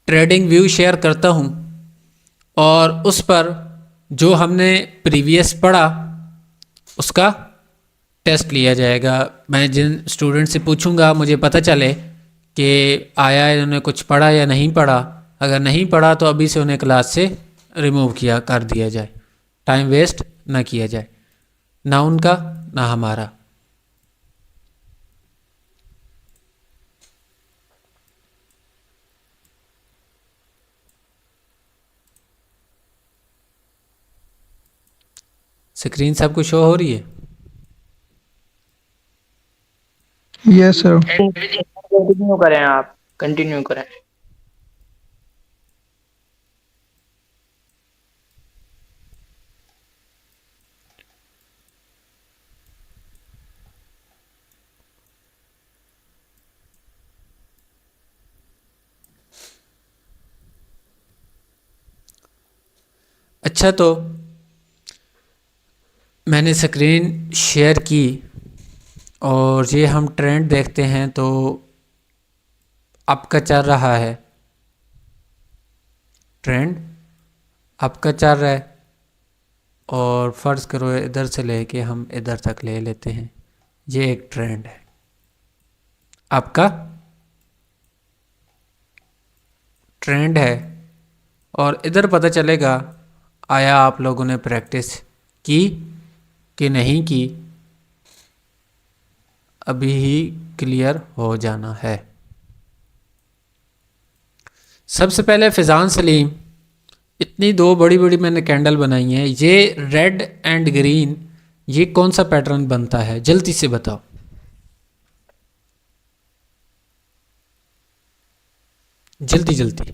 Trading view share करता हूँ और उस पर जो हमने प्रीवियस पढ़ा उसका टेस्ट लिया जाएगा। मैं जिन स्टूडेंट से पूछूंगा मुझे पता चले कि आया इन्होंने कुछ पढ़ा या नहीं पढ़ा। अगर नहीं पढ़ा तो अभी से उन्हें क्लास से रिमूव किया कर दिया जाए, टाइम वेस्ट ना किया जाए, ना उनका ना हमारा। स्क्रीन सबको शो हो रही है? Yes sir. कंटिन्यू करें, आप कंटिन्यू करें। अच्छा, तो मैंने स्क्रीन शेयर की और ये हम ट्रेंड देखते हैं तो आपका चल रहा है, ट्रेंड आपका चल रहा है और फ़र्ज़ करो इधर से लेके हम इधर तक ले लेते हैं। ये एक ट्रेंड है, आपका ट्रेंड है और इधर पता चलेगा आया आप लोगों ने प्रैक्टिस की कि नहीं की, अभी ही क्लियर हो जाना है। सबसे पहले फिजान सलीम, इतनी दो बड़ी बड़ी मैंने कैंडल बनाई हैं, ये रेड एंड ग्रीन, ये कौन सा पैटर्न बनता है जल्दी से बताओ। जल्दी जल्दी,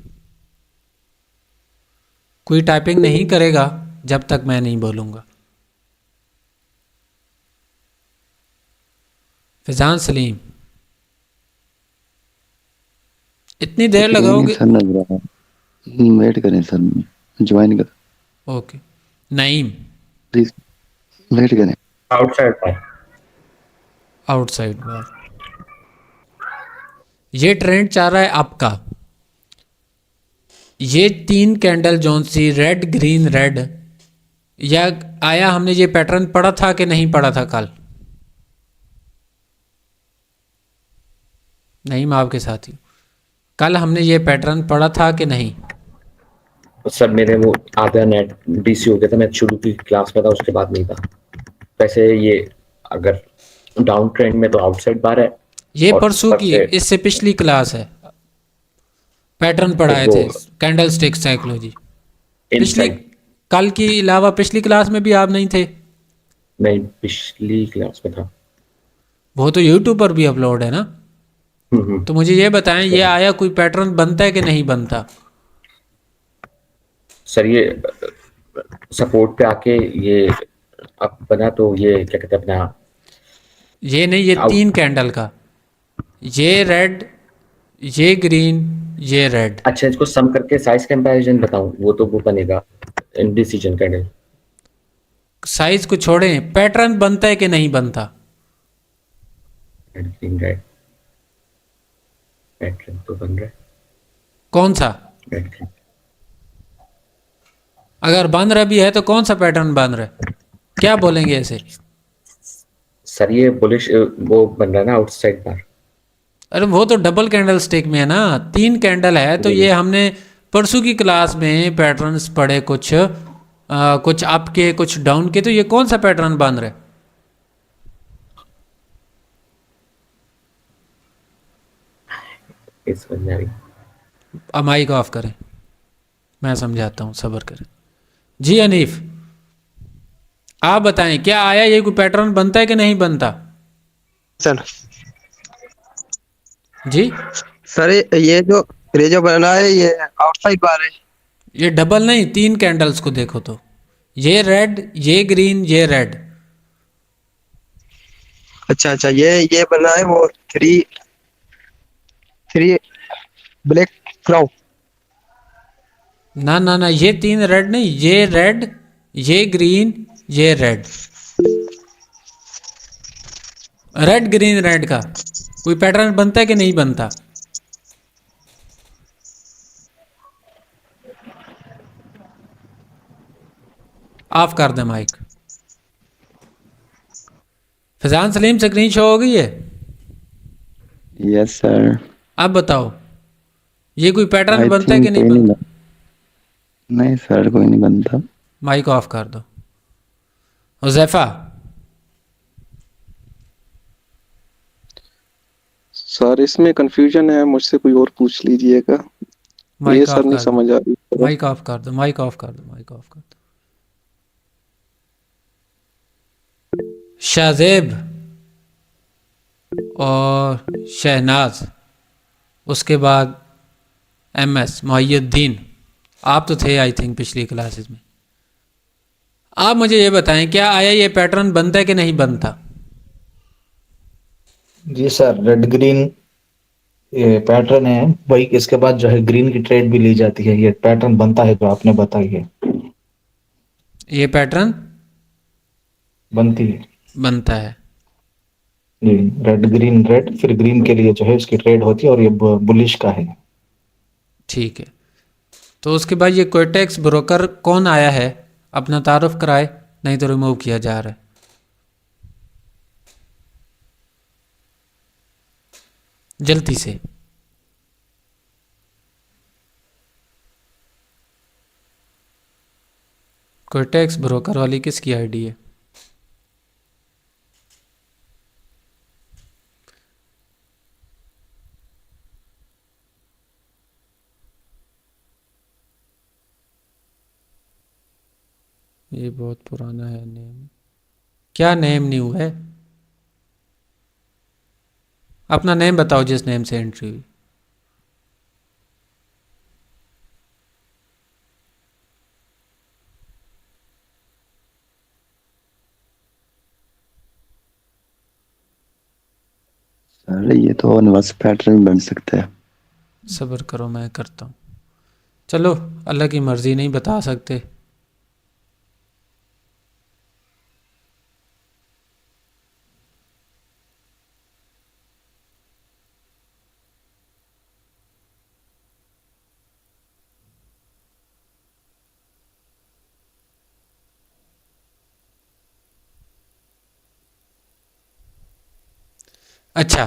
कोई टाइपिंग नहीं करेगा जब तक मैं नहीं बोलूँगा। फिजान सलीम, इतनी देर लगाओगे? सर लग रहा है, वेट करें सर, ज्वाइन कर। ओके, नईम प्लीज वेट करें। आउटसाइड पर आउटसाइड बार, ये ट्रेंड चाह रहा है आपका। ये तीन कैंडल जौन सी रेड ग्रीन रेड, या आया हमने ये पैटर्न पढ़ा था कि नहीं पढ़ा था कल? नहीं, मैं आपके साथ ही, कल हमने ये पैटर्न पढ़ा था कि नहीं? सर मेरे वो आधा नेट डीसी हो गया था, मैं शुरू की क्लास में था, उसके बाद नहीं था। वैसे ये अगर डाउन ट्रेंड में तो आउटसाइड बार है, ये परसों की, इससे पिछली क्लास है, पैटर्न पढ़ाए थे, कैंडल स्टिक साइकोलॉजी। पिछली कल के अलावा पिछली क्लास में भी आप नहीं थे? नहीं, पिछली क्लास में था। वो तो यूट्यूब पर भी अपलोड है ना। तो मुझे ये बताएं, ये आया कोई पैटर्न बनता है कि नहीं बनता? सर ये सपोर्ट पे आके ये अब बना, तो ये क्या कहते हैं अपना, ये नहीं, ये तीन कैंडल का, ये रेड, ये ग्रीन, ये रेड। अच्छा इसको सम करके साइज कंपैरिजन बताऊं, वो तो वो बनेगा इंडिसीजन कैंडल। साइज को छोड़ें, पैटर्न बनता है कि नहीं बनता? ग्रीन रेड पैटर्न तो बन रहा है। कौन सा? Red green. अगर बन रहा भी है तो कौन सा पैटर्न बन रहा है, क्या बोलेंगे ऐसे? सर ये बुलिश वो बन रहा है ना, आउटसाइड बार। अरे वो तो डबल कैंडल स्टिक में है ना, तीन कैंडल है। तो ये हमने परसों की क्लास में पैटर्न्स पढ़े, कुछ अप के कुछ डाउन के, तो ये कौन सा पैटर्न बन रहा है? इस बन जा रही। अब माइक ऑफ करें, मैं समझाता हूँ, सब्र करें। जी अनीफ, आप बताएं, क्या आया ये कोई पैटर्न बनता है कि नहीं बनता? सर जी सर ये जो बना है ये आउटसाइड बार है। ये डबल नहीं, तीन कैंडल्स को देखो तो, ये रेड, ये ग्रीन, ये रेड। अच्छा ये बना है वो थ्री ब्लैक क्राउन। ना ना ना, ये तीन रेड नहीं, ये रेड, ये ग्रीन, ये रेड। रेड ग्रीन रेड का कोई पैटर्न बनता है कि नहीं बनता? ऑफ कर दे mic. Faizan Salim screen show हो गई है? Yes sir. अब बताओ ये कोई पैटर्न आई बनता है कि थिंक नहीं कोई नहीं बनता? नहीं सर, कोई नहीं बनता। माइक ऑफ कर दो। हुज़ैफा, सर इसमें कंफ्यूजन है, मुझसे कोई और पूछ लीजिएगा। ये माइक सर ऑफ नहीं कर दो। समझ आ रही सर। माइक ऑफ कर दो। माइक ऑफ कर दो। माइक ऑफ कर दो। शाहजेब और शहनाज, उसके बाद MS मोहियुद्दीन, आप तो थे आई थिंक पिछली क्लासेस में। आप मुझे ये बताएं क्या आया ये पैटर्न बनता है कि नहीं बनता? जी सर, रेड ग्रीन ये पैटर्न है वही, इसके बाद जो है ग्रीन की ट्रेड भी ली जाती है, ये पैटर्न बनता है जो आपने बताई है, ये पैटर्न बनती है। बनता है। जी, रेड ग्रीन रेड, फिर ग्रीन के लिए जो है उसकी ट्रेड होती है और ये बुलिश का है। ठीक है, तो उसके बाद ये कोटेक्स ब्रोकर कौन आया है? अपना तारुफ कराए, नहीं तो रिमूव किया जा रहा है। जल्दी से। कोटेक्स ब्रोकर वाली किसकी आईडी है? ये बहुत पुराना है नेम। क्या नेम न्यू है? अपना नेम बताओ जिस नेम से एंट्री हुई। सर ये तो अनवर्स पैटर्न बन सकता है। सब्र करो, मैं करता हूँ। चलो, अल्लाह की मर्ज़ी, नहीं बता सकते। अच्छा,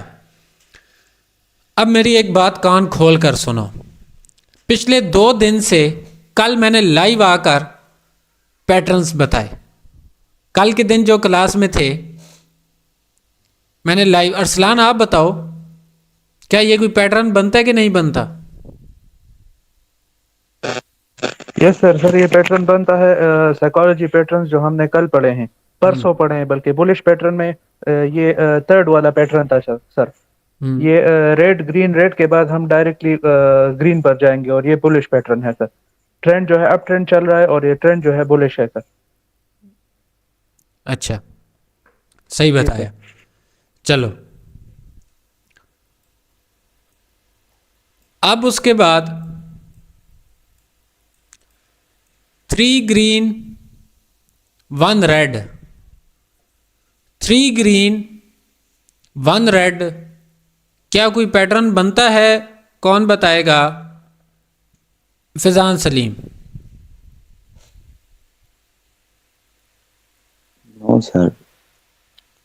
अब मेरी एक बात कान खोल कर सुनो। पिछले 2 दिन से कल मैंने लाइव आकर पैटर्न्स बताए। कल के दिन जो क्लास में थे मैंने लाइव। अरसलान आप बताओ क्या ये कोई पैटर्न बनता है कि नहीं बनता? Yes sir. सर ये पैटर्न बनता है, साइकोलॉजी पैटर्न जो हमने कल पढ़े हैं, परसों पढ़े हैं बल्कि। बुलिश पैटर्न में ये थर्ड वाला पैटर्न था सर। ये रेड ग्रीन रेड के बाद हम डायरेक्टली ग्रीन पर जाएंगे और ये बुलिश पैटर्न है सर। ट्रेंड जो है अप ट्रेंड चल रहा है और ये ट्रेंड जो है बुलिश है सर। अच्छा, सही बताया। चलो, अब उसके बाद 3 ग्रीन 1 रेड, 3 ग्रीन 1 रेड, क्या कोई पैटर्न बनता है? कौन बताएगा? Faizan Saleem. No sir.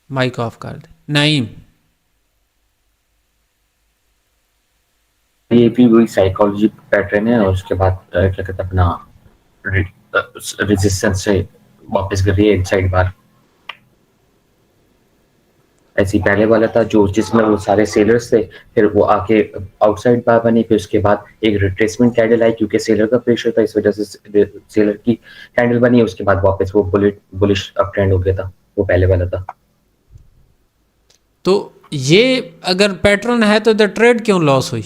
Mic off कर दे। नईम। ये भी वही साइकोलॉजी पैटर्न है और उसके बाद क्या कहते हैं अपना रेजिस्टेंस से वापस गिर रही है इनसाइड बार। ऐसी पहले वाला था जो जिसमें वो सारे सेलर्स थे, फिर वो आके आउटसाइड बार बनी, फिर उसके बाद एक रिट्रेसमेंट कैंडल आई क्योंकि सेलर का प्रेशर था, इस वजह से सेलर की कैंडल बनी, उसके बाद वापस वो बुलिश अप ट्रेंड हो गया था। वो पहले वाला था। तो ये अगर पैटर्न है तो द ट्रेड क्यों लॉस हुई?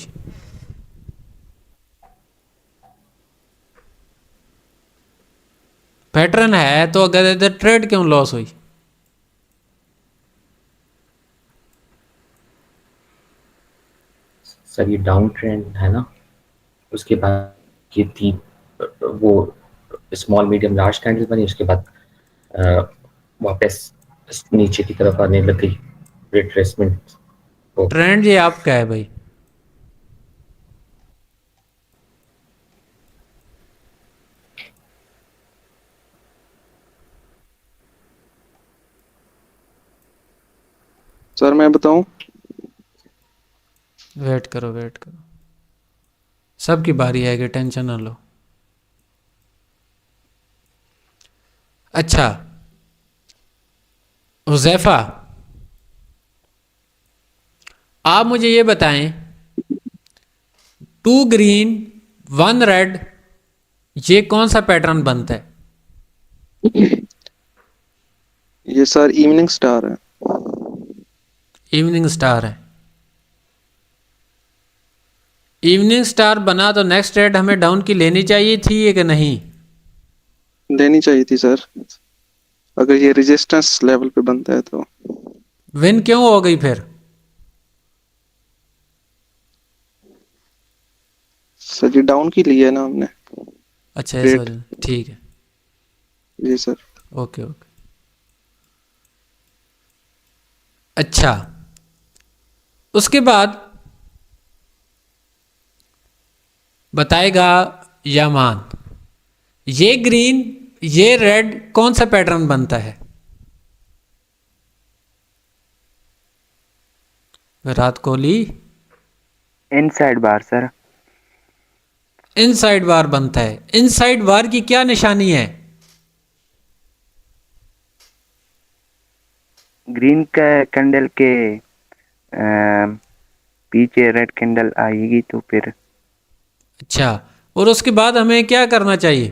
पैटर्न है तो अगर द ट्रेड क्यों लॉस हुई? सर ये डाउन ट्रेंड है ना, उसके बाद ये थी वो स्मॉल मीडियम लार्ज कैंडल बनी, उसके बाद वापस नीचे की तरफ आने लग गई रिट्रेसमेंट। ट्रेंड ये आपका है भाई। सर मैं बताऊं? वेट करो, वेट करो, सबकी बारी आएगी, टेंशन ना लो। अच्छा हुज़ैफा, आप मुझे ये बताएं, 2 ग्रीन 1 रेड, ये कौन सा पैटर्न बनता है? ये सर इवनिंग स्टार है। इवनिंग स्टार है। इवनिंग स्टार बना तो नेक्स्ट रेड हमें डाउन की लेनी चाहिए थी कि नहीं? लेनी चाहिए थी सर, अगर ये रेजिस्टेंस लेवल पे बनता है तो। विन क्यों हो गई फिर? सर जी डाउन की ली है ना हमने। अच्छा इस Great. वजह, ठीक है, जी सर। Okay okay. अच्छा उसके बाद बताएगा यामान, ये ग्रीन ये रेड कौन सा पैटर्न बनता है? विराट कोहली, इनसाइड बार सर। इनसाइड बार बनता है। इनसाइड बार की क्या निशानी है? ग्रीन का कैंडल के पीछे रेड कैंडल आएगी तो फिर। अच्छा, और उसके बाद हमें क्या करना चाहिए?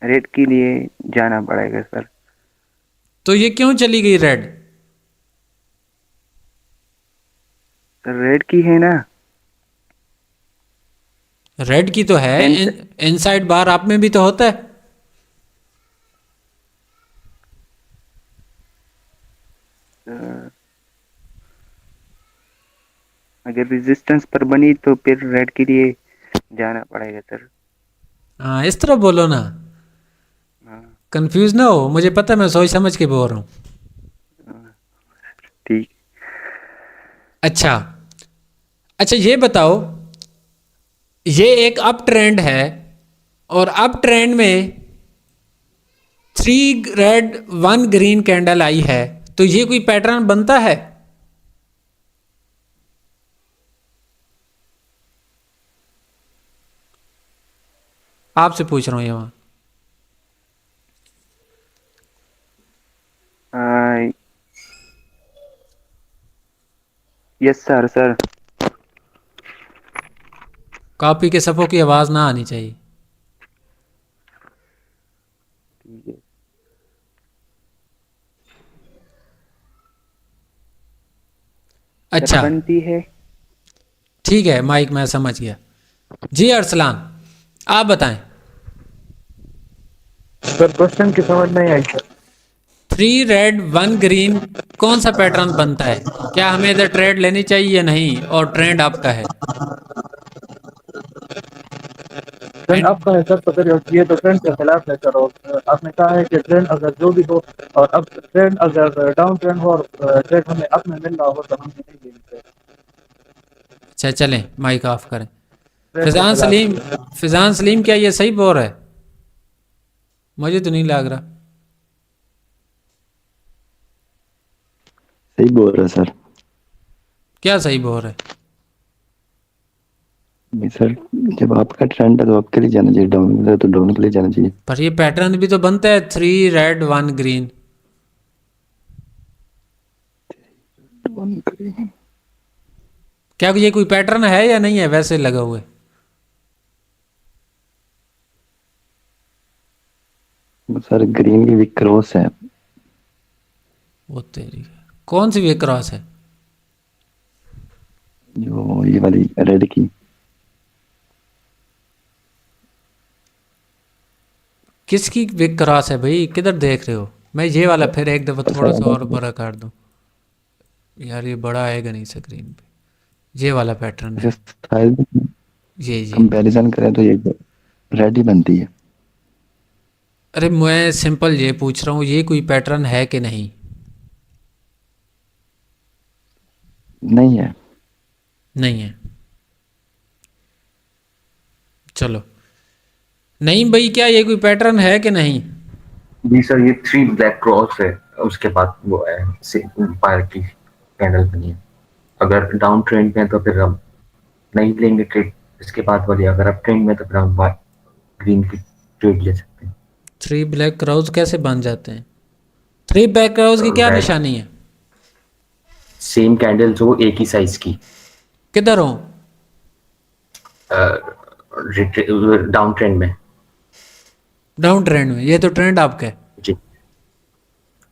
रेड के लिए जाना पड़ेगा सर। तो ये क्यों चली गई रेड? सर रेड की है ना। रेड की तो है, इनसाइड बार आप में भी तो होता है। अगर रेजिस्टेंस पर बनी तो फिर रेड के लिए जाना पड़ेगा सर। हाँ इस तरह बोलो ना, हाँ कंफ्यूज ना हो, मुझे पता है, मैं सोच समझ के बोल रहा हूँ। ठीक। अच्छा अच्छा ये बताओ, ये एक अप ट्रेंड है और अप ट्रेंड में 3 रेड 1 ग्रीन कैंडल आई है, तो ये कोई पैटर्न बनता है? आपसे पूछ रहा हूँ ये वहां। Yes sir sir. कॉपी के सफ़ों की आवाज़ ना आनी चाहिए। ठीक है। अच्छा बनती है। ठीक है माइक, मैं समझ गया। जी अरसलान आप बताएं। सर क्वेश्चन की समझ नहीं आई सर। 3 रेड 1 ग्रीन कौन सा पैटर्न बनता है? क्या हमें इधर ट्रेड लेनी चाहिए या नहीं? और ट्रेंड आपका है। ट्रेंड आपका है सर, तो फिर ये तो ट्रेंड के खिलाफ है सर। और आपने कहा है कि ट्रेंड अगर जो भी हो, और अब ट्रेंड अगर डाउन ट्रेंड हो और ट्रेंड हमें अप में मिल रहा हो तो हमें नहीं लेनी चाहिए। अच्छा चलें, माइक ऑफ करें। ट्रेंड के खिलाफ है। फिजान सलीम क्या ये सही बोल रहा है? मुझे तो नहीं लग रहा। सही बोल रहा है सर। क्या सही बोल रहा है? नहीं सर, जब आपका ट्रेंड है तो आपके लिए जाना चाहिए, डाउन है तो डाउन के लिए जाना चाहिए। पर ये पैटर्न भी तो बनता है 3 रेड 1 ग्रीन। क्या ये कोई पैटर्न है या नहीं है, वैसे लगा हुआ है? सर ग्रीन की भी क्रॉस है। वो तेरी, कौन सी वे क्रॉस है? जो ये वाली रेड की। किसकी वे क्रॉस है भाई, किधर देख रहे हो? मैं ये वाला फिर एक दफ़ा थोड़ा सा और बड़ा कर दूं यार, ये बड़ा आएगा नहीं स्क्रीन पे। ये वाला पैटर्न है, शायद ये कंपैरिजन करें तो ये रेड ही बनती है। अरे मैं सिंपल ये पूछ रहा हूँ, ये कोई पैटर्न है कि नहीं? नहीं है। नहीं है। चलो नहीं भाई, क्या ये कोई पैटर्न है कि नहीं? जी सर, ये 3 ब्लैक क्रॉस है उसके बाद वो है फायर की कैंडल बनी है। अगर डाउन ट्रेंड में तो फिर हम नहीं लेंगे ट्रेड, इसके बाद वाली अगर अप ट्रेंड में तो फिर हम ग्रीन की ट्रेड ले सकते हैं। 3 ब्लैक क्राउज कैसे बन जाते हैं? 3 ब्लैक क्राउज की क्या Black- निशानी है? सेम कैंडल्स हो एक ही साइज की, किधर हो? डाउन ट्रेंड में। डाउन ट्रेंड में? ये तो ट्रेंड आपका है। जी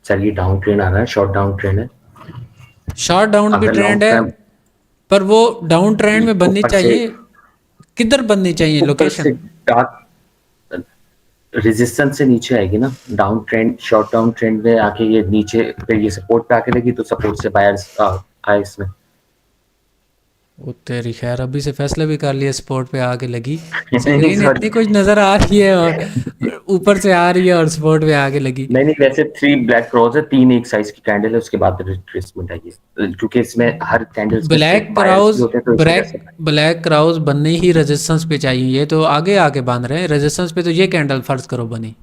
सर, ये डाउन ट्रेंड आ रहा है, शॉर्ट डाउन ट्रेंड है। शॉर्ट डाउन भी अगर ट्रेंड long है, term- पर वो डाउन ट्रेंड में बननी ऊपर से- चाहिए। किधर बननी चाहिए ऊपर से लोकेशन? डार्क रेजिस्टेंस से नीचे आएगी ना, down trend short down trend में आके ये नीचे फिर ये सपोर्ट पे आके लगी, तो सपोर्ट से बायर्स आए इसमें। वो तेरी खैर, अभी से फैसला भी कर लिया, स्पोर्ट पे आके लगी। नहीं, स्क्रीन sorry। इतनी कुछ नजर आ रही है और ऊपर से आ रही है और स्पोर्ट पे आके लगी। नहीं वैसे 3 ब्लैक क्रॉस है, 3 एक साइज की कैंडल है, उसके बाद रिट्रेसमेंट आई है, क्योंकि इसमें हर candle black crows black crows बनने ही रेजिस्टेंस पे चाहिए। ये तो आगे आके बांध रहे हैं रेजिस्टेंस पे, तो ये कैंडल फर्ज करो बनी।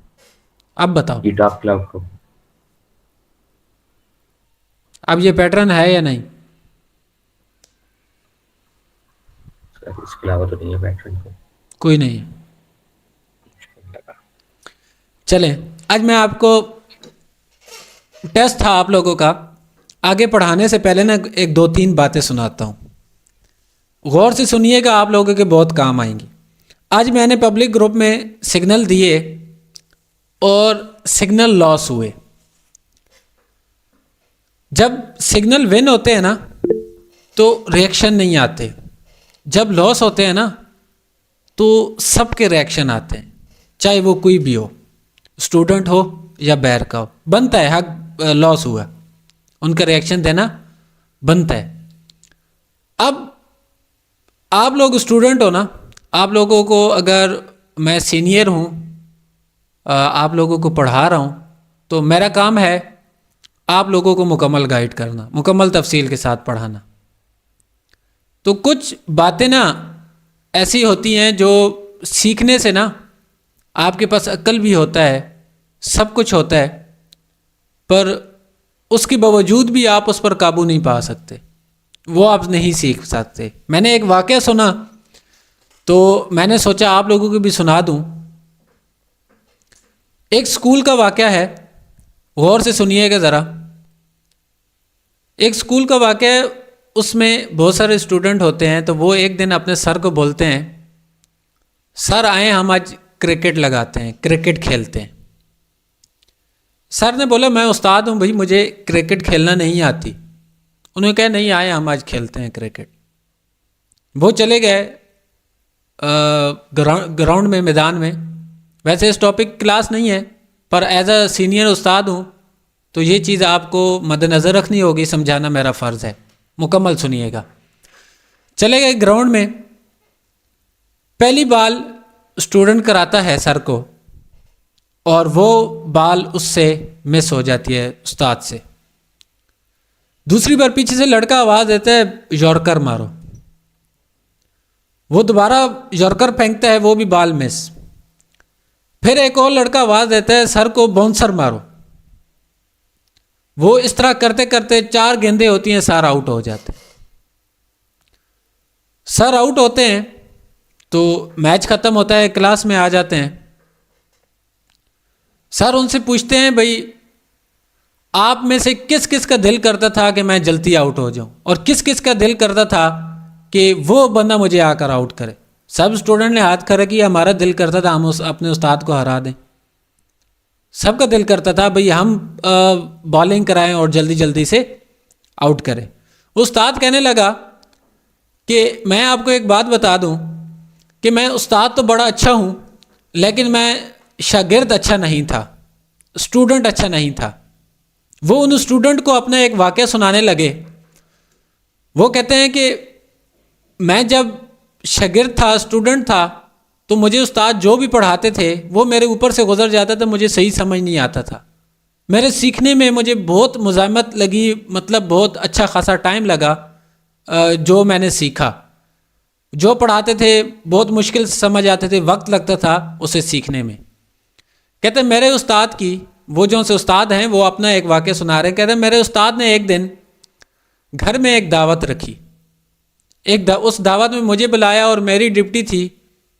अब बताओ, ये डार्क क्लाउड को अब ये पैटर्न है या नहीं? इसके अलावा तो नहीं है पैटर्न को। कोई नहीं है। चलें, आज मैं आपको टेस्ट था आप लोगों का, आगे पढ़ाने से पहले ना एक 2-3 बातें सुनाता हूँ, गौर से सुनिएगा, आप लोगों के बहुत काम आएंगी। आज मैंने पब्लिक ग्रुप में सिग्नल दिए और सिग्नल लॉस हुए। जब सिग्नल विन होते हैं ना तो रिएक्शन नहीं आते, जब लॉस होते हैं ना तो सबके रिएक्शन आते हैं, चाहे वो कोई भी हो, स्टूडेंट हो या बैर का हो, बनता है हक लॉस हुआ, उनका रिएक्शन देना बनता है। अब आप लोग स्टूडेंट हो ना, आप लोगों को अगर मैं सीनियर हूँ, आप लोगों को पढ़ा रहा हूँ, तो मेरा काम है आप लोगों को मुकम्मल गाइड करना, मुकम्मल तफसील के साथ पढ़ाना। तो कुछ बातें ना ऐसी होती हैं जो सीखने से ना, आपके पास अक्ल भी होता है, सब कुछ होता है, पर उसके बावजूद भी आप उस पर काबू नहीं पा सकते, वो आप नहीं सीख सकते। मैंने एक वाक़या सुना तो मैंने सोचा आप लोगों को भी सुना दूं। एक स्कूल का वाक़या है, गौर से सुनिएगा ज़रा। एक स्कूल का वाक़या है, उसमें बहुत सारे स्टूडेंट होते हैं, तो वो एक दिन अपने सर को बोलते हैं, सर आए हम आज क्रिकेट लगाते हैं, क्रिकेट खेलते हैं। सर ने बोला मैं उस्ताद हूँ भाई, मुझे क्रिकेट खेलना नहीं आती। उन्होंने कहा नहीं आए हम आज खेलते हैं क्रिकेट। वो चले गए ग्राउंड में, मैदान में। वैसे इस टॉपिक क्लास नहीं है, पर एज अ सीनियर उस्ताद हूँ तो ये चीज़ आपको मद्देनज़र रखनी होगी, समझाना मेरा फ़र्ज़ है। मुकम्मल सुनिएगा। चले गए ग्राउंड में, पहली बाल स्टूडेंट कराता है सर को और वो बाल उससे मिस हो जाती है उस्ताद से। दूसरी बार पीछे से लड़का आवाज़ देता है यॉर्कर मारो, वो दोबारा यॉर्कर फेंकता है, वो भी बाल मिस। फिर एक और लड़का आवाज़ देता है सर को बाउंसर मारो, वो इस तरह करते करते 4 गेंदें होती हैं, सर आउट हो जाते हैं। सर आउट होते हैं तो मैच ख़त्म होता है, क्लास में आ जाते हैं। सर उनसे पूछते हैं भाई आप में से किस किस का दिल करता था कि मैं जल्दी आउट हो जाऊं, और किस किस का दिल करता था कि वो बंदा मुझे आकर आउट करे। सब स्टूडेंट ने हाथ खड़ा किया, हमारा दिल करता था हम अपने उस्ताद को हरा दें। सबका दिल करता था भाई हम बॉलिंग कराएं और जल्दी जल्दी से आउट करें। उस्ताद कहने लगा कि मैं आपको एक बात बता दूं कि मैं उस्ताद तो बड़ा अच्छा हूं, लेकिन मैं शागिर्द अच्छा नहीं था, स्टूडेंट अच्छा नहीं था। वो उन स्टूडेंट को अपना एक वाक़या सुनाने लगे। वो कहते हैं कि मैं जब शागिर्द था, स्टूडेंट था, तो मुझे उस्ताद जो भी पढ़ाते थे वो मेरे ऊपर से गुजर जाता था, मुझे सही समझ नहीं आता था। मेरे सीखने में मुझे बहुत मुज़ाहमत लगी, मतलब बहुत अच्छा खासा टाइम लगा जो मैंने सीखा। जो पढ़ाते थे बहुत मुश्किल से समझ आते थे, वक्त लगता था उसे सीखने में। कहते मेरे उस्ताद की वो जो से उस्ताद हैं वो अपना एक वाक़या सुना रहे हैं। कहते हैं मेरे उस्ताद ने एक दिन घर में एक दावत रखी। उस दावत में मुझे बुलाया और मेरी ड्यूटी थी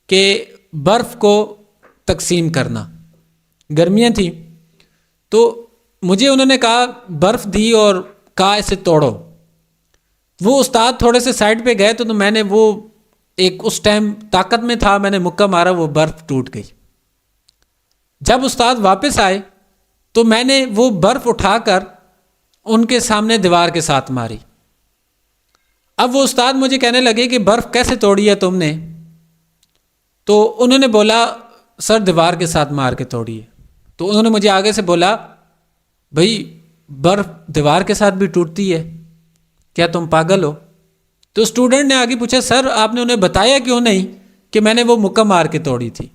कि बर्फ़ को तकसीम करना। गर्मियाँ थी तो मुझे उन्होंने कहा बर्फ़ दी और कहा इसे तोड़ो। वो उस्ताद थोड़े से साइड पे गए तो मैंने वो एक उस टाइम ताकत में था, मैंने मुक्का मारा, वो बर्फ़ टूट गई। जब उस्ताद वापस आए तो मैंने वो बर्फ़ उठाकर उनके सामने दीवार के साथ मारी। अब वो उस्ताद मुझे कहने लगे कि बर्फ़ कैसे तोड़ी है तुमने? तो उन्होंने बोला सर दीवार के साथ मार के तोड़ी है। तो उन्होंने मुझे आगे से बोला भाई बर्फ़ दीवार के साथ भी टूटती है, क्या तुम पागल हो? तो स्टूडेंट ने आगे पूछा सर आपने उन्हें बताया क्यों नहीं कि मैंने वो मुक्का मार के तोड़ी थी?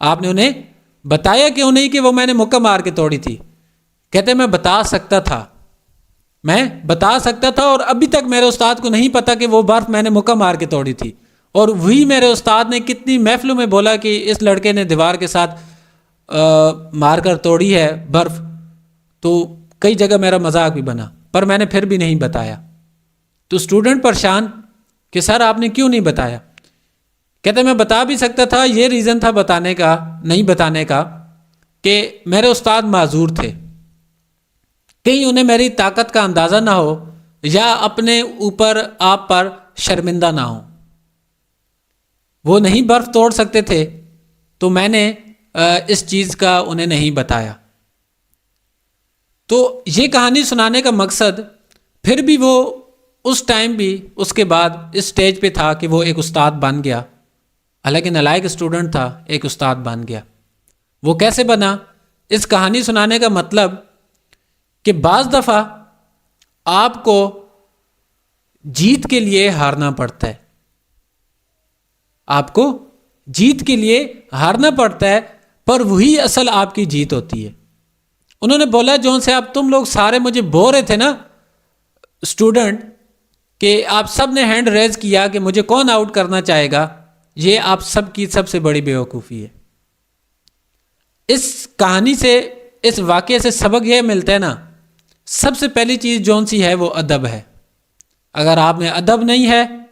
आपने उन्हें बताया क्यों नहीं कि वो मैंने मुक्का मार के तोड़ी थी? कहते मैं बता सकता था, मैं बता सकता था और अभी तक मेरे उस्ताद को नहीं पता कि वो बर्फ़ मैंने मुक्का मार के तोड़ी थी। और वही मेरे उस्ताद ने कितनी महफिलों में बोला कि इस लड़के ने दीवार के साथ मार कर तोड़ी है बर्फ़। तो कई जगह मेरा मजाक भी बना, पर मैंने फिर भी नहीं बताया। तो स्टूडेंट परेशान कि सर आपने क्यों नहीं बताया? कहते मैं बता भी सकता था, ये रीज़न था बताने का, नहीं बताने का, कि मेरे उस्ताद माजूर थे, कहीं उन्हें मेरी ताकत का अंदाज़ा ना हो या अपने ऊपर आप पर शर्मिंदा ना हो। वो नहीं बर्फ़ तोड़ सकते थे तो मैंने इस चीज़ का उन्हें नहीं बताया। तो ये कहानी सुनाने का मकसद, फिर भी वो उस टाइम भी उसके बाद इस स्टेज पे था कि वो एक उस्ताद बन गया। हालांकि नालायक स्टूडेंट था, एक उस्ताद बन गया। वो कैसे बना? इस कहानी सुनाने का मतलब कि बाज़ दफ़ा आपको जीत के लिए हारना पड़ता है, आपको जीत के लिए हारना पड़ता है, पर वही असल आपकी जीत होती है। उन्होंने बोला जो से आप तुम लोग सारे मुझे बोल रहे थे ना स्टूडेंट, कि आप सब ने हैंड रेज किया कि मुझे कौन आउट करना चाहेगा, ये आप सब की सबसे बड़ी बेवकूफ़ी है। इस कहानी से, इस वाक़े से सबक यह मिलता है ना, सबसे पहली चीज़ जौन सी है वो अदब है। अगर आप में अदब नहीं है,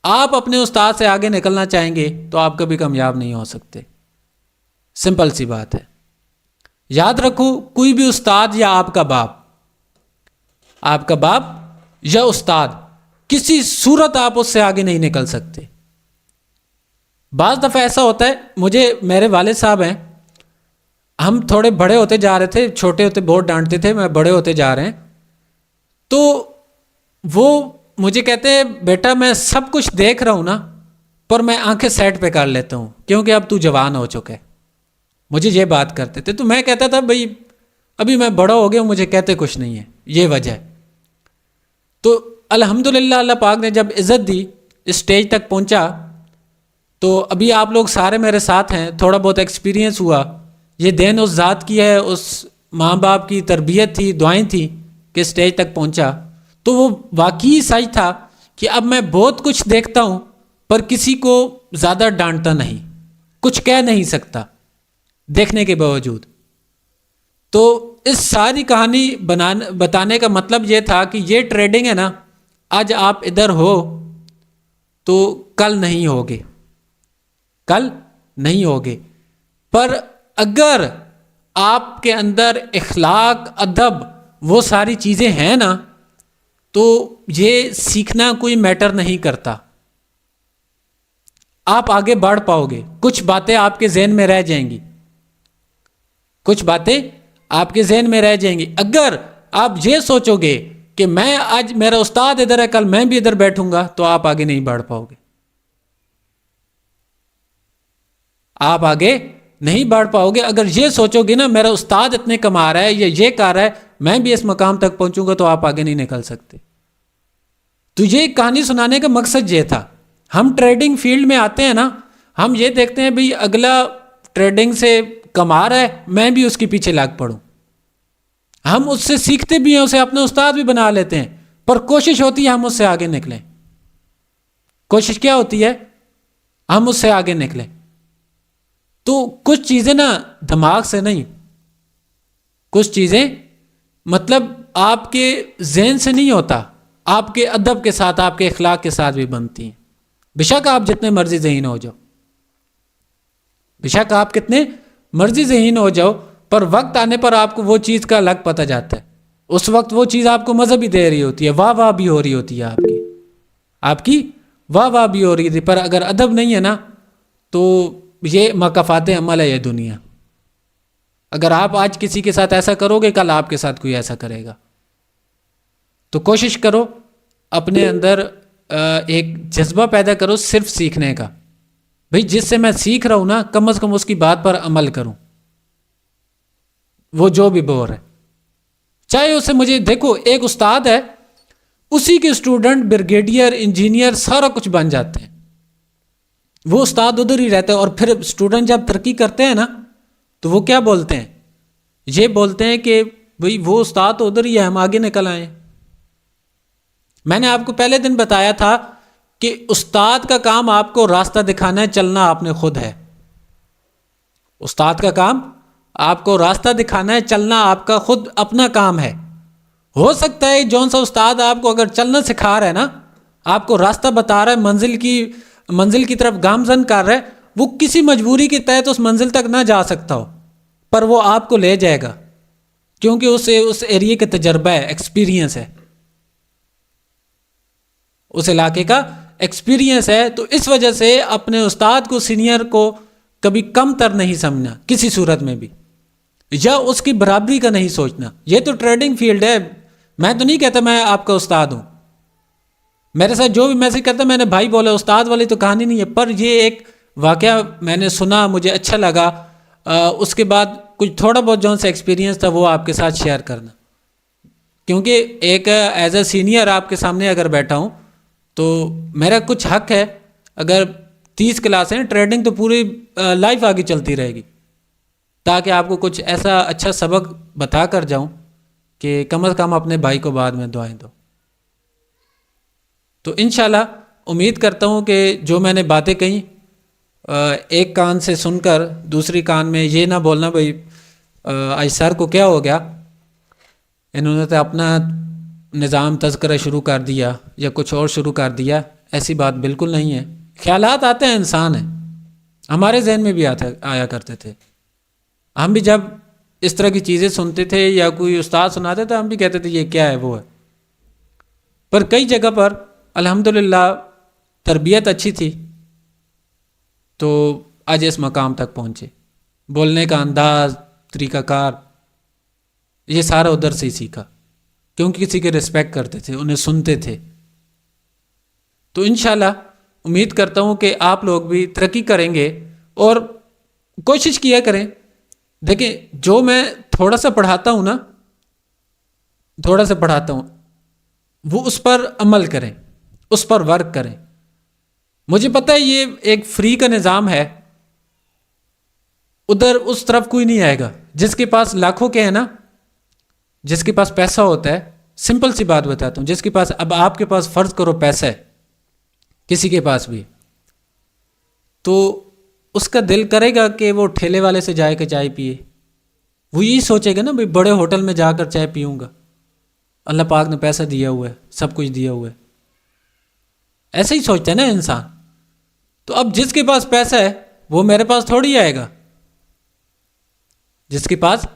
आप अपने उस्ताद से आगे निकलना चाहेंगे तो आप कभी कामयाब नहीं हो सकते। सिंपल सी बात है। याद रखो, कोई भी उस्ताद या आपका बाप या उस्ताद, किसी सूरत आप उससे आगे नहीं निकल सकते। बाज़ दफ़ा ऐसा होता है, मुझे मेरे वालिद साहब हैं, हम थोड़े बड़े होते जा रहे थे, छोटे होते बहुत डांटते थे, मैं बड़े होते जा रहे हैं, तो वो मुझे कहते हैं बेटा मैं सब कुछ देख रहा हूँ ना, पर मैं आंखें सेट पे कर लेता हूँ क्योंकि अब तू जवान हो चुका है। मुझे ये बात करते थे तो मैं कहता था भाई अभी मैं बड़ा हो गया हूँ, मुझे कहते कुछ नहीं है, ये वजह है। तो अल्हम्दुलिल्लाह अल्लाह पाक ने जब इज़्ज़त दी, इस स्टेज तक पहुँचा, तो अभी आप लोग सारे मेरे साथ हैं, थोड़ा बहुत एक्सपीरियंस हुआ। ये देन उस ज़ात की है, उस माँ बाप की तरबियत थी, दुआएं थी कि स्टेज तक पहुँचा। तो वो वाकई सही था कि अब मैं बहुत कुछ देखता हूँ पर किसी को ज़्यादा डांटता नहीं, कुछ कह नहीं सकता देखने के बावजूद। तो इस सारी कहानी बताने का मतलब ये था कि ये ट्रेडिंग है ना, आज आप इधर हो तो कल नहीं होगे, कल नहीं होगे। पर अगर आपके अंदर इखलाक, अदब, वो सारी चीज़ें हैं ना, तो ये सीखना कोई मैटर नहीं करता, आप आगे बढ़ पाओगे। कुछ बातें आपके जहन में रह जाएंगी, कुछ बातें आपके जहन में रह जाएंगी। अगर आप ये सोचोगे कि मैं आज मेरा उस्ताद इधर है, कल मैं भी इधर बैठूंगा, तो आप आगे नहीं बढ़ पाओगे, आप आगे नहीं बढ़ पाओगे। अगर ये सोचोगे ना मेरा उस्ताद इतने कमा रहा है या ये कर रहा है, मैं भी इस मकाम तक पहुंचूंगा, तो आप आगे नहीं निकल सकते। तो ये कहानी सुनाने का मकसद ये था। हम ट्रेडिंग फील्ड में आते हैं ना, हम ये देखते हैं भाई अगला ट्रेडिंग से कमा रहा है, मैं भी उसके पीछे लाग पड़ूं। हम उससे सीखते भी हैं, उसे अपना उस्ताद भी बना लेते हैं, पर कोशिश होती है हम उससे आगे निकलें। कोशिश क्या होती है? हम उससे आगे निकलें। तो कुछ चीज़ें ना दिमाग से नहीं, कुछ चीज़ें मतलब आपके जहन से नहीं होता, आपके अदब के साथ, आपके अखलाक के साथ भी बनती हैं। बेशक आप जितने मर्जी ज़हीन हो जाओ, बेशक आप कितने मर्जी ज़हीन हो जाओ, पर वक्त आने पर आपको वो चीज़ का अलग पता जाता है। उस वक्त वो चीज़ आपको मज़ा भी दे रही होती है, वाह वाह भी हो रही होती है, आपकी वाह वाह भी हो रही थी। पर अगर अदब नहीं है ना, तो ये मकाफात अमल है ये दुनिया। अगर आप आज किसी के साथ ऐसा करोगे, कल आपके साथ कोई ऐसा करेगा। तो कोशिश करो अपने अंदर एक जज्बा पैदा करो सिर्फ सीखने का। भाई जिससे मैं सीख रहा हूं ना, कम से कम उसकी बात पर अमल करूं, वो जो भी बोल है, चाहे उसे मुझे देखो, एक उस्ताद है, उसी के स्टूडेंट ब्रिगेडियर, इंजीनियर, सारा कुछ बन जाते हैं। वो उस्ताद उधर ही रहता है, और फिर स्टूडेंट जब तरक्की करते हैं ना, तो वो क्या बोलते हैं, ये बोलते हैं कि भाई वो उस्ताद तो उधर ही है, हम आगे निकल आए। मैंने आपको पहले दिन बताया था कि उस्ताद का काम आपको रास्ता दिखाना है, चलना आपने खुद है। उस्ताद का काम आपको रास्ता दिखाना है, चलना आपका खुद अपना काम है। हो सकता है जौन सा उस्ताद आपको अगर चलना सिखा रहा है ना, आपको रास्ता बता रहा है, मंजिल की तरफ गामजन कर रहा है, वो किसी मजबूरी के तहत उस मंजिल तक ना जा सकता हो, पर वो आपको ले जाएगा, क्योंकि उसे उस एरिया का तजर्बा है, एक्सपीरियंस है, उस इलाके का एक्सपीरियंस है। तो इस वजह से अपने उस्ताद को, सीनियर को कभी कम तर नहीं समझना किसी सूरत में भी, या उसकी बराबरी का नहीं सोचना। ये तो ट्रेडिंग फील्ड है। मैं तो नहीं कहता मैं आपका उस्ताद हूँ, मेरे साथ जो भी मैसेज करता मैंने भाई बोला, उस्ताद वाली तो कहानी नहीं है। पर ये एक वाकया मैंने सुना, मुझे अच्छा लगा, उसके बाद कुछ थोड़ा बहुत जो सा एक्सपीरियंस था वो आपके साथ शेयर करना, क्योंकि एक एज अ सीनियर आपके सामने अगर बैठा हूँ तो मेरा कुछ हक है। अगर 30 क्लास हैं, ट्रेडिंग तो पूरी लाइफ आगे चलती रहेगी, ताकि आपको कुछ ऐसा अच्छा सबक बता कर जाऊँ कि कम से कम अपने भाई को बाद में दुआएं दो। तो इंशाल्लाह उम्मीद करता हूँ कि जो मैंने बातें कही, एक कान से सुनकर दूसरी कान में ये ना बोलना भाई आज सर को क्या हो गया, इन्होंने तो अपना निज़ाम तज़किरा शुरू कर दिया या कुछ और शुरू कर दिया। ऐसी बात बिल्कुल नहीं है। ख्यालात आते हैं, इंसान है, हमारे जहन में भी आया करते थे। हम भी जब इस तरह की चीज़ें सुनते थे या कोई उस्ताद सुनाते थे, हम भी कहते थे ये क्या है, वो है। पर कई जगह पर अल्हम्दुलिल्लाह तरबियत अच्छी थी, तो आज इस मकाम तक पहुँचे। बोलने का अंदाज़, तरीक़ाकार, ये सारा उधर से ही सीखा, क्योंकि किसी के रिस्पेक्ट करते थे, उन्हें सुनते थे। तो इंशाल्लाह उम्मीद करता हूँ कि आप लोग भी तरक्की करेंगे और कोशिश किया करें। देखिए, जो मैं थोड़ा सा पढ़ाता हूँ ना, थोड़ा सा पढ़ाता हूँ, वो उस पर अमल करें, उस पर वर्क करें। मुझे पता है ये एक फ्री का निज़ाम है, उधर उस तरफ कोई नहीं आएगा। जिसके पास लाखों के हैं ना, जिसके पास पैसा होता है, सिंपल सी बात बताता हूँ, जिसके पास, अब आपके पास फ़र्ज़ करो पैसा है, किसी के पास भी, तो उसका दिल करेगा कि वो ठेले वाले से जाकर चाय पिए। वो यही सोचेगा ना, भाई बड़े होटल में जाकर चाय पीऊँगा, अल्लाह पाक ने पैसा दिया हुआ है, सब कुछ दिया हुआ है, ऐसे ही सोचता है ना इंसान। तो अब जिसके पास पैसा है वो मेरे पास थोड़ी आएगा, जिसके पास,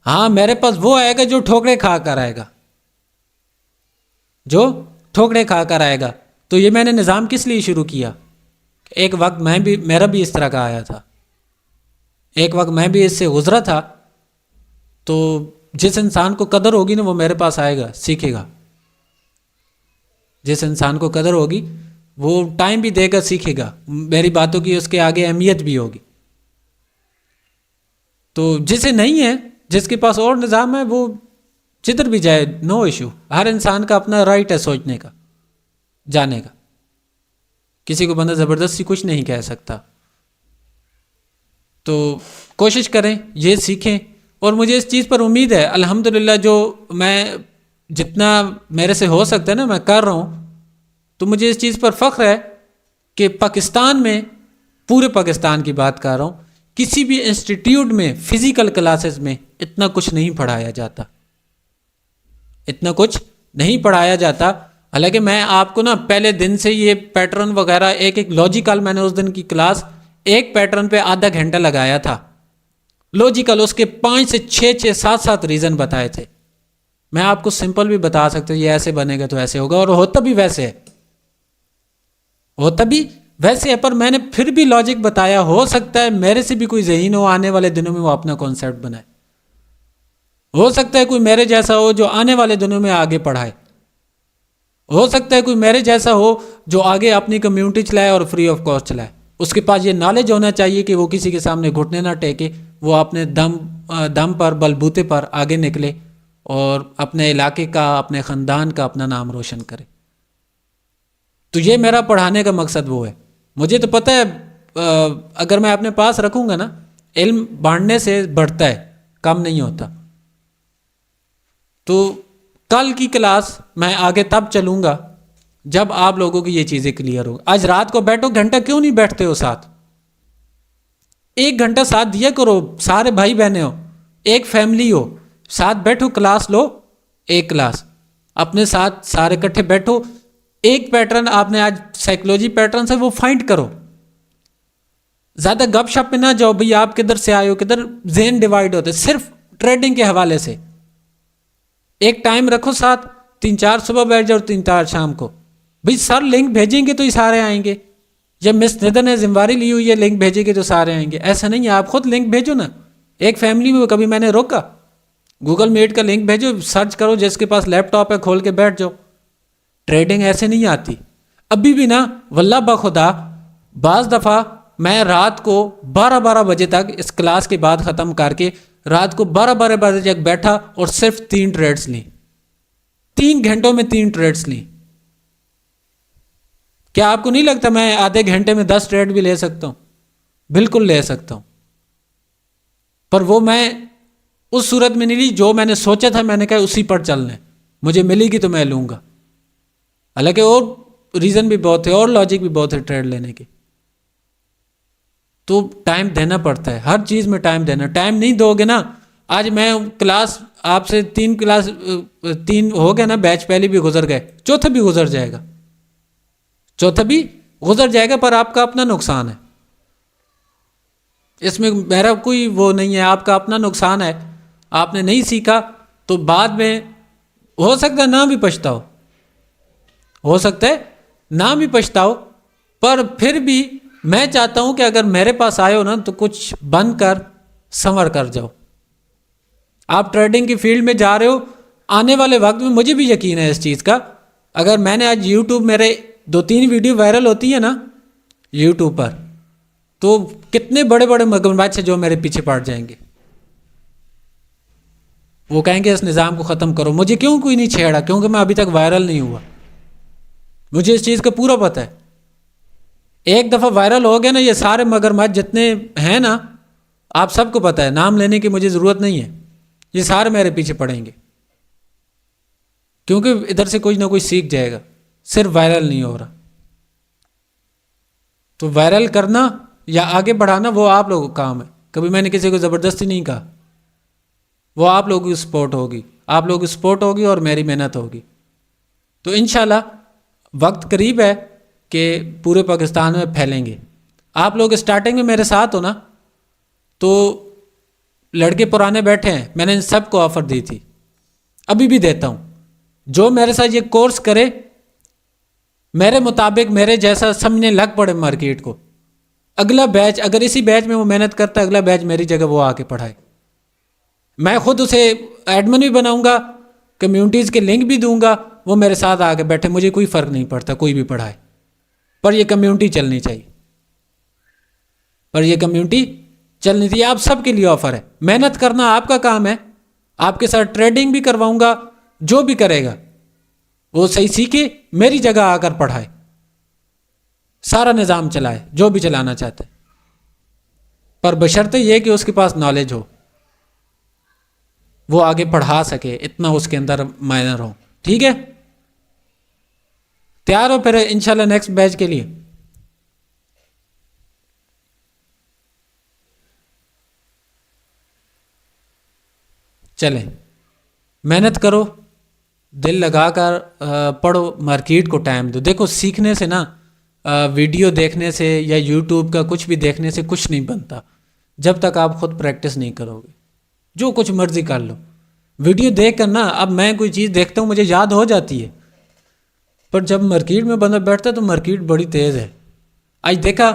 हाँ मेरे पास वो आएगा जो ठोकरे खा कर आएगा, जो ठोकरे खा कर आएगा। तो ये मैंने निज़ाम किस लिए शुरू किया, एक वक्त मेरा भी इस तरह का आया था, एक वक्त मैं भी इससे गुजरा था। तो जिस इंसान को कदर होगी ना, वो मेरे पास आएगा, सीखेगा। जिस इंसान को कदर होगी वो टाइम भी देगा, सीखेगा, मेरी बातों की उसके आगे अहमियत भी होगी। तो जिसे नहीं है, जिसके पास और निज़ाम है, वो जिधर भी जाए, नो इशू। हर इंसान का अपना राइट है सोचने का, जाने का, किसी को बंदा ज़बरदस्ती कुछ नहीं कह सकता। तो कोशिश करें, ये सीखें। और मुझे इस चीज़ पर उम्मीद है, अल्हम्दुलिल्लाह, जो मैं जितना मेरे से हो सकता है ना, मैं कर रहा हूँ। तो मुझे इस चीज़ पर फ़ख्र है कि पाकिस्तान में, पूरे पाकिस्तान की बात कर रहा हूँ, किसी भी इंस्टीट्यूट में फ़िज़िकल क्लासेस में इतना कुछ नहीं पढ़ाया जाता, इतना कुछ नहीं पढ़ाया जाता। हालांकि मैं आपको ना पहले दिन से ये पैटर्न वगैरह एक एक लॉजिकल, मैंने उस दिन की क्लास एक पैटर्न पे आधा घंटा लगाया था, लॉजिकल उसके 5 से 6 7 7 रीज़न बताए थे। मैं आपको सिंपल भी बता सकता हूँ, ये ऐसे बनेगा तो ऐसे होगा, और होता भी वैसे है, होता भी वैसे है, पर मैंने फिर भी लॉजिक बताया। हो सकता है मेरे से भी कोई ज़हीन हो, आने वाले दिनों में वो अपना कॉन्सेप्ट बनाए। हो सकता है कोई मेरे जैसा हो जो आने वाले दिनों में आगे पढ़ाए। हो सकता है कोई मेरे जैसा हो जो आगे अपनी कम्युनिटी चलाए और फ्री ऑफ कॉस्ट चलाए। उसके पास ये नॉलेज होना चाहिए कि वो किसी के सामने घुटने ना टेके, वो अपने दम पर, बलबूते पर आगे निकले और अपने इलाके का, अपने ख़ानदान का अपना नाम रोशन करे। तो ये मेरा पढ़ाने का मकसद वो है। मुझे तो पता है अगर मैं अपने पास रखूँगा ना, इल्म बांटने से बढ़ता है, कम नहीं होता। तो कल की क्लास मैं आगे तब चलूँगा जब आप लोगों की ये चीज़ें क्लियर हो। आज रात को बैठो, घंटा क्यों नहीं बैठते हो साथ? 1 घंटा साथ दिया करो, सारे भाई बहने हो, एक फैमिली हो, साथ बैठो, क्लास लो, एक क्लास अपने साथ सारे इकट्ठे बैठो। एक पैटर्न आपने आज साइकोलॉजी पैटर्न से वो फाइंड करो। ज़्यादा गपशप में ना जाओ, भाई आप किधर से आए हो, किधर, ज़हन डिवाइड होते सिर्फ ट्रेडिंग के हवाले से। एक टाइम रखो साथ, 3-4 सुबह बैठ जाओ, 3-4 शाम को। भाई सर लिंक भेजेंगे तो ही सारे आएंगे, जब मिस निधन ने जिम्मेवारी ली हुई है लिंक भेजेंगे तो सारे आएंगे, ऐसा नहीं है। आप खुद लिंक भेजो ना। एक फैमिली में कभी मैंने रोका, गूगल मीट का लिंक भेजो, सर्च करो, जिसके पास लैपटॉप है खोल के बैठ जाओ। ट्रेडिंग ऐसे नहीं आती। अभी भी ना वल्लाह बखुदा बाज़ दफ़ा मैं रात को 12-12 बजे तक इस क्लास के बाद ख़त्म करके रात को 12-12 बजे तक बैठा और सिर्फ 3 ट्रेड्स ली, 3 घंटों में 3 ट्रेड्स ली। क्या आपको नहीं लगता मैं आधे घंटे में 10 ट्रेड भी ले सकता हूँ? बिल्कुल ले सकता हूँ, पर वो मैं उस सूरत में नहीं ली जो मैंने सोचा था। मैंने कहा उसी पर चलना है, मुझे मिलेगी तो मैं लूँगा। हालांकि और रीज़न भी बहुत है और लॉजिक भी बहुत है ट्रेड लेने की। तो टाइम देना पड़ता है, हर चीज़ में टाइम देना। टाइम नहीं दोगे ना, आज मैं क्लास आपसे 3 हो गया ना बैच, पहले भी गुजर गए, चौथा भी गुजर जाएगा, चौथा भी गुजर जाएगा, पर आपका अपना नुकसान है। इसमें मेरा कोई वो नहीं है, आपका अपना नुकसान है। आपने नहीं सीखा तो बाद में हो सकता है ना भी पछताओ, हो सकता है ना भी पछताओ, पर फिर भी मैं चाहता हूं कि अगर मेरे पास आए हो ना तो कुछ बन कर संवर कर जाओ। आप ट्रेडिंग की फील्ड में जा रहे हो, आने वाले वक्त में मुझे भी यकीन है इस चीज़ का। अगर मैंने आज यूट्यूब मेरे 2-3 वीडियो वायरल होती है ना यूट्यूब पर, तो कितने बड़े बड़े मगरमच्छ जो मेरे पीछे पड़ जाएंगे। वो कहेंगे इस निज़ाम को ख़त्म करो। मुझे क्यों कोई नहीं छेड़ा? क्योंकि मैं अभी तक वायरल नहीं हुआ। मुझे इस चीज़ का पूरा पता है। एक दफ़ा वायरल हो गया ना, ये सारे मगरमच्छ जितने हैं ना, आप सबको पता है, नाम लेने की मुझे ज़रूरत नहीं है, ये सारे मेरे पीछे पड़ेंगे, क्योंकि इधर से कोई ना कोई सीख जाएगा। सिर्फ वायरल नहीं हो रहा, तो वायरल करना या आगे बढ़ाना वो आप लोगों का काम है। कभी मैंने किसी को ज़बरदस्ती नहीं कहा, वो आप लोगों की सपोर्ट होगी, आप लोगों की सपोर्ट होगी और मेरी मेहनत होगी। तो इंशाल्लाह वक्त करीब है कि पूरे पाकिस्तान में फैलेंगे। आप लोग स्टार्टिंग में मेरे साथ हो ना, तो लड़के पुराने बैठे हैं, मैंने इन सबको ऑफ़र दी थी, अभी भी देता हूँ। जो मेरे साथ ये कोर्स करे, मेरे मुताबिक मेरे जैसा समझने लग पड़े मार्केट को, अगला बैच अगर इसी बैच में वो मेहनत करता है, अगला बैच मेरी जगह वो आके पढ़ाए। मैं खुद उसे एडमिन भी बनाऊंगा, कम्युनिटीज़ के लिंक भी दूंगा, वो मेरे साथ आके बैठे, मुझे कोई फ़र्क नहीं पड़ता, कोई भी पढ़ाए, पर ये कम्युनिटी चलनी चाहिए, पर ये कम्युनिटी चलनी चाहिए। आप सबके लिए ऑफ़र है, मेहनत करना आपका काम है। आपके साथ ट्रेडिंग भी करवाऊंगा, जो भी करेगा वो सही सीखे, मेरी जगह आकर पढ़ाए, सारा निज़ाम चलाए, जो भी चलाना चाहते हैं, पर बशर्ते ये कि उसके पास नॉलेज हो, वो आगे पढ़ा सके, इतना उसके अंदर माइनर हो। ठीक है, तैयार हो फिर इंशाल्लाह नेक्स्ट बैच के लिए? चलें, मेहनत करो, दिल लगाकर पढ़ो, मार्केट को टाइम दो। देखो सीखने से ना वीडियो देखने से या यूट्यूब का कुछ भी देखने से कुछ नहीं बनता जब तक आप खुद प्रैक्टिस नहीं करोगे। जो कुछ मर्जी कर लो, वीडियो देख कर ना, अब मैं कोई चीज़ देखता हूँ मुझे याद हो जाती है, पर जब मार्केट में बंदा बैठता है तो मार्केट बड़ी तेज़ है। आज देखा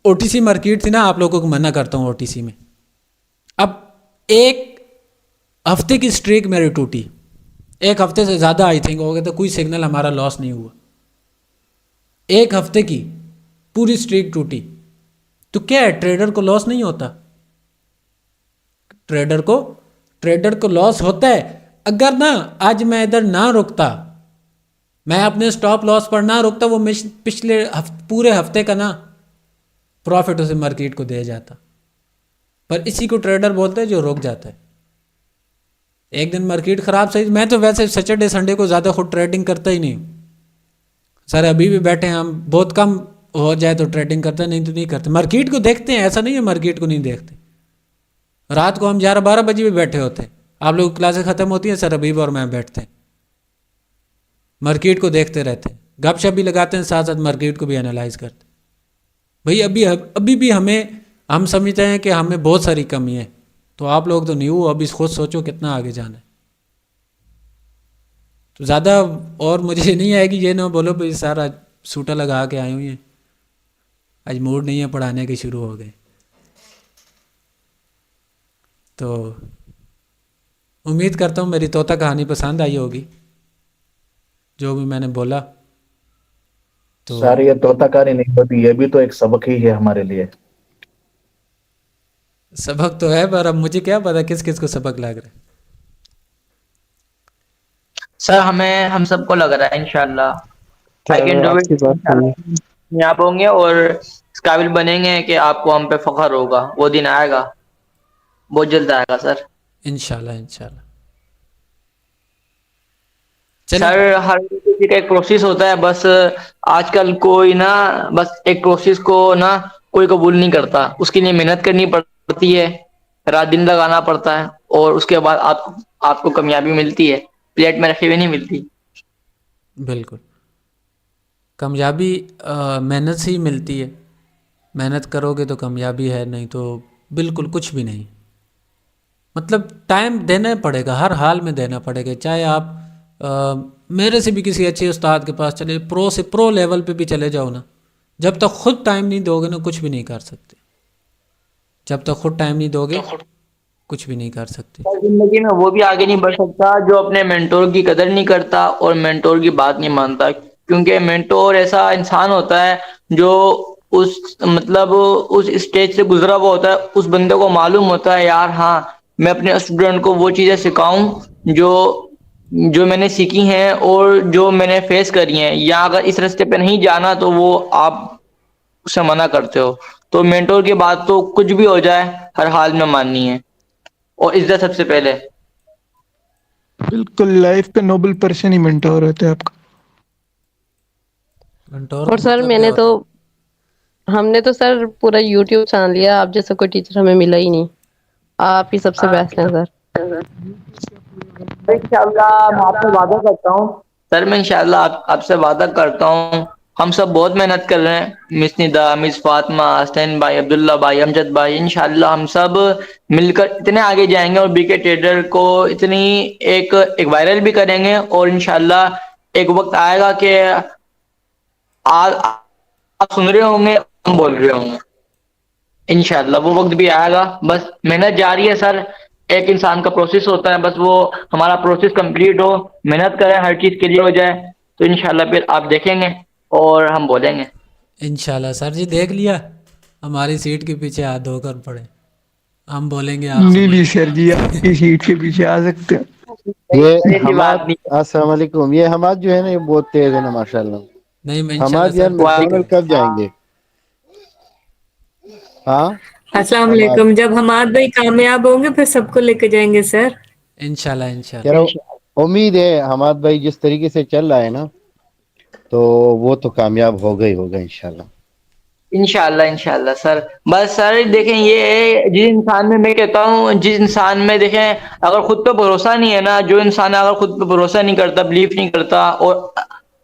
ओटीसी मार्केट थी ना, आप लोगों को मना करता हूँ ओटीसी में। अब एक हफ्ते की स्ट्रीक मेरी टूटी, एक हफ्ते से ज़्यादा आई थिंक हो गया, तो कोई सिग्नल हमारा लॉस नहीं हुआ। एक हफ्ते की पूरी स्ट्रीक टूटी, तो क्या है, ट्रेडर को लॉस नहीं होता? ट्रेडर को लॉस होता है। अगर ना आज मैं इधर ना रुकता, मैं अपने स्टॉप लॉस पर ना रुकता, वो पिछले पूरे हफ्ते का ना प्रॉफिट उसे मार्केट को दे जाता। पर इसी को ट्रेडर बोलते हैं जो रुक जाता है। एक दिन मार्केट ख़राब सही, मैं तो वैसे सैटरडे संडे को ज़्यादा खुद ट्रेडिंग करता ही नहीं सर। अभी भी बैठे हैं हम, बहुत कम हो जाए तो ट्रेडिंग करते हैं, नहीं तो नहीं करते। मार्केट को देखते हैं, ऐसा नहीं है मार्केट को नहीं देखते। रात को हम 11-12 बजे भी बैठे होते हैं, आप लोग क्लासेस ख़त्म होती हैं, सर अबीब और मैं बैठते हैं, मार्केट को देखते रहते हैं, गपशप भी लगाते हैं, साथ साथ मार्केट को भी एनालाइज करते हैं। भाई अभी भी हम समझते हैं कि हमें बहुत सारी कमी है, तो आप लोग तो न्यू हो, अभी खुद सोचो कितना आगे जाना है। तो ज़्यादा और मुझे नहीं आएगी, ये ना बोलो भाई सारा सूटा लगा के आए हुए हैं, आज मूड नहीं है पढ़ाने के, शुरू हो गए। तो उम्मीद करता हूँ मेरी तोता कहानी पसंद आई होगी, जो भी मैंने बोला। तो सर ये तोता कहानी नहीं होती, ये भी तो एक सबक ही है हमारे लिए। सबक तो है, पर अब मुझे क्या पता किस किस को सबक लग रहा है। सर हमें हम सबको लग रहा है इंशाल्लाह आई कैन डू आपकी बात सही है। इट। आप होंगे और इस काबिल बनेंगे कि आपको हम पे फख्र होगा, वो दिन आएगा, बहुत जल्द आएगा सर। इंशाल्लाह इंशाल्लाह। सर हर किसी का एक प्रोसेस होता है, बस आजकल कोई ना बस एक प्रोसेस को ना कोई कबूल नहीं करता, उसके लिए मेहनत करनी पड़ती है, रात दिन लगाना पड़ता है, और उसके बाद आपको कामयाबी मिलती है, प्लेट में रखी हुई नहीं मिलती। बिल्कुल, कामयाबी मेहनत से ही मिलती है। मेहनत करोगे तो कामयाबी है, नहीं तो बिल्कुल कुछ भी नहीं। मतलब टाइम देना पड़ेगा, हर हाल में देना पड़ेगा। चाहे आप मेरे से भी किसी अच्छे उस्ताद के पास चले, प्रो लेवल पे भी चले जाओ ना, जब तक खुद टाइम नहीं दोगे ना कुछ भी नहीं कर सकते। जब तक खुद टाइम नहीं दोगे कुछ भी नहीं कर सकते। जिंदगी में वो भी आगे नहीं बढ़ सकता जो अपने मेंटोर की कदर नहीं करता और मेंटोर की बात नहीं मानता, क्योंकि मेंटोर ऐसा इंसान होता है जो उस स्टेज से गुजरा हुआ होता है। उस बंदे को मालूम होता है यार हाँ मैं अपने स्टूडेंट को वो चीज़ें सिखाऊं जो मैंने सीखी हैं और जो मैंने फेस करी हैं, या अगर इस रास्ते पे नहीं जाना तो वो आप उसे मना करते हो। तो मेंटोर की बात तो कुछ भी हो जाए हर हाल में माननी है, और इज्जत सबसे पहले। बिल्कुल, लाइफ पे नोबल पर्सन ही मेंटोर होता है आपका। मेंटोर और सर मैंने तो हमने तो सर पूरा यूट्यूब चैनल लिया, आप जैसा कोई टीचर हमें मिला ही नहीं, आप ही सबसे बेस्ट हैं सर। इंशाल्लाह मैं आपसे वादा करता हूँ सर, मैं इंशाल्लाह आपसे वादा करता हूँ, हम सब बहुत मेहनत कर रहे हैं, मिस निदा, मिस फातिमा, हसनैन भाई, अब्दुल्ला भाई, अमजद भाई, इंशाल्लाह हम सब मिलकर इतने आगे जाएंगे और बीके ट्रेडर को इतनी एक वायरल भी करेंगे, और इंशाल्लाह एक वक्त आएगा कि आप सुन रहे होंगे, हम बोल रहे होंगे, इंशाल्लाह वो वक्त भी आएगा। बस मेहनत जारी है सर, एक इंसान का प्रोसेस होता है, बस वो हमारा प्रोसेस कंप्लीट हो, मेहनत करें, हर चीज़ क्लियर हो जाए, तो इंशाल्लाह फिर आप देखेंगे और हम बोलेंगे। इंशाल्लाह। सर जी देख लिया, हमारी सीट के पीछे हाथ धोकर पड़े, हम बोलेंगे आप नहीं नहीं सर जी, आपकी सीट के पीछे आ सकते हैं। ये हमाद, अस्सलाम वालेकुम, ये हमाद जो है ना ये बहुत तेज है ना माशाल्लाह। नहीं मैं हमाद यार मैक्सिमम कब जाएंगे? हाँ अस्सलाम वालेकुम, जब हमाद भाई कामयाब होंगे फिर सबको लेके जाएंगे सर। इंशाल्लाह इंशाल्लाह। उम्मीद है हमाद भाई जिस तरीके से चल रहा है ना, तो वो तो कामयाब होगा ही होगा इंशाल्लाह। इंशाल्लाह इंशाल्लाह सर। बस सर देखें ये है, जिस इंसान में मैं कहता हूँ, जिस इंसान में देखें अगर खुद पे भरोसा नहीं है ना, जो इंसान अगर खुद पे भरोसा नहीं करता, बिलीव नहीं करता, और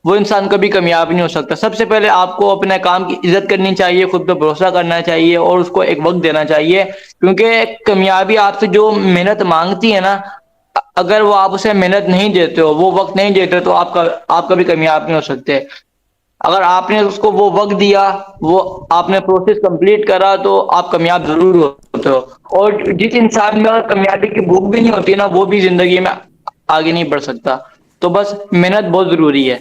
वो इंसान कभी कामयाब नहीं हो सकता। सबसे पहले आपको अपने काम की इज्जत करनी चाहिए, खुद पे भरोसा करना चाहिए और उसको एक वक्त देना चाहिए, क्योंकि कामयाबी आपसे जो मेहनत मांगती है ना, अगर वो आप उसे मेहनत नहीं देते हो, वो वक्त नहीं देते, तो आप कभी कामयाब नहीं हो सकते। अगर आपने उसको वो वक्त दिया, वो आपने प्रोसेस कंप्लीट करा, तो आप कामयाब जरूर होते हो। और जिस इंसान में अगर कामयाबी की भूख भी नहीं होती ना, वो भी जिंदगी में आगे नहीं बढ़ सकता। तो बस मेहनत बहुत जरूरी है।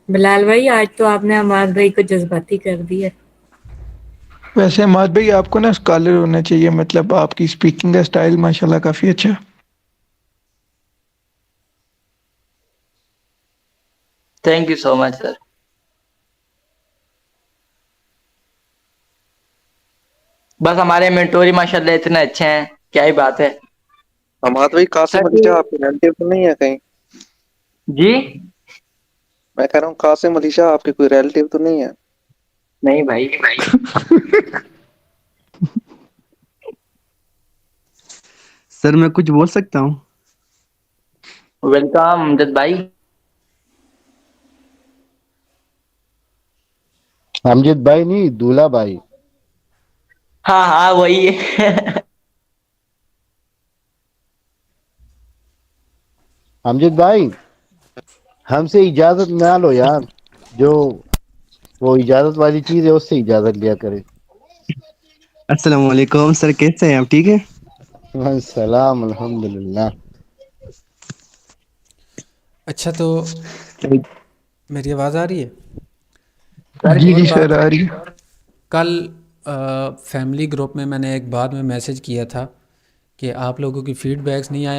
बिलाल भाई आज तो आपने हमारे भाई को जज्बाती कर दिया। वैसे हमाद भाई आपको ना स्कॉलर होना चाहिए, मतलब आपकी स्पीकिंग का स्टाइल माशाल्लाह काफी अच्छा है। Thank you so much sir. बस हमारे मेंटोरी माशाल्लाह इतने अच्छे हैं, क्या ही बात है। हमाद भाई कासिम अली शाह आपके रिलेटिव तो नहीं है कहीं? जी मैं कह रहा हूँ कासिम अली शाह आपके कोई रिलेटिव तो नहीं है? नहीं भाई। सर मैं कुछ बोल सकता हूँ? वेलकम अमजद भाई। अमजद भाई नहीं, दूल्हा भाई। हाँ हाँ वही है। अमजद भाई हमसे इजाजत ना लो यार, जो वो इजाजत वाली चीज है उससे इजाजत लिया करे। अस्सलाम वालेकुम सर, कैसे हैं आप? ठीक है। सलाम अल्हम्दुलिल्लाह। अच्छा तो मेरी आवाज़ आ रही है? जी और जी बात, सर आ रही है। कल फैमिली ग्रुप में मैंने एक बाद में मैसेज किया था कि आप लोगों की फीडबैक्स नहीं आया।